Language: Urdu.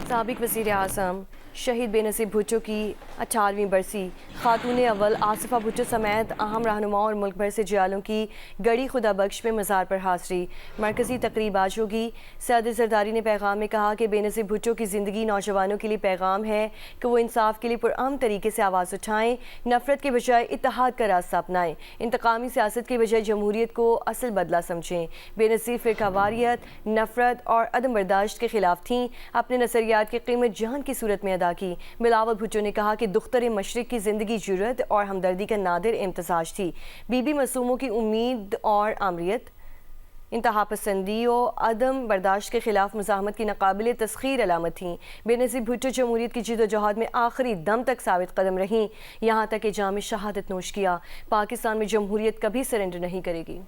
سابق وزیر اعظم شہید بے نظیر بھٹو کی 18ویں برسی، خاتون اول آصفہ بھٹو سمیت اہم رہنماؤں اور ملک بھر سے جیالوں کی گڑی خدا بخش میں مزار پر حاضری۔ مرکزی تقریب آج ہوگی۔ صدر زرداری نے پیغام میں کہا کہ بے نظیر بھٹو کی زندگی نوجوانوں کے لیے پیغام ہے کہ وہ انصاف کے لیے پرامن طریقے سے آواز اٹھائیں، نفرت کے بجائے اتحاد کا راستہ اپنائیں، انتقامی سیاست کے بجائے جمہوریت کو اصل بدلہ سمجھیں۔ بے نظیر فرقہ واریت، نفرت اور عدم برداشت کے خلاف تھیں، اپنے نظریات کی قیمت جان کی صورت میں ادا کی۔ بلاول بھٹو نے کہا کہ دختر مشرق کی زندگی جرأت اور ہمدردی کا نادر امتزاج تھی۔ بی بی معصوموں کی امید اور آمریت، انتہا پسندی و عدم برداشت کے خلاف مزاحمت کی ناقابل تسخیر علامت تھیں۔ بے نظیر بھٹو جمہوریت کی جدوجہد میں آخری دم تک ثابت قدم رہیں، یہاں تک کہ جام شہادت نوش کیا۔ پاکستان میں جمہوریت کبھی سرنڈر نہیں کرے گی۔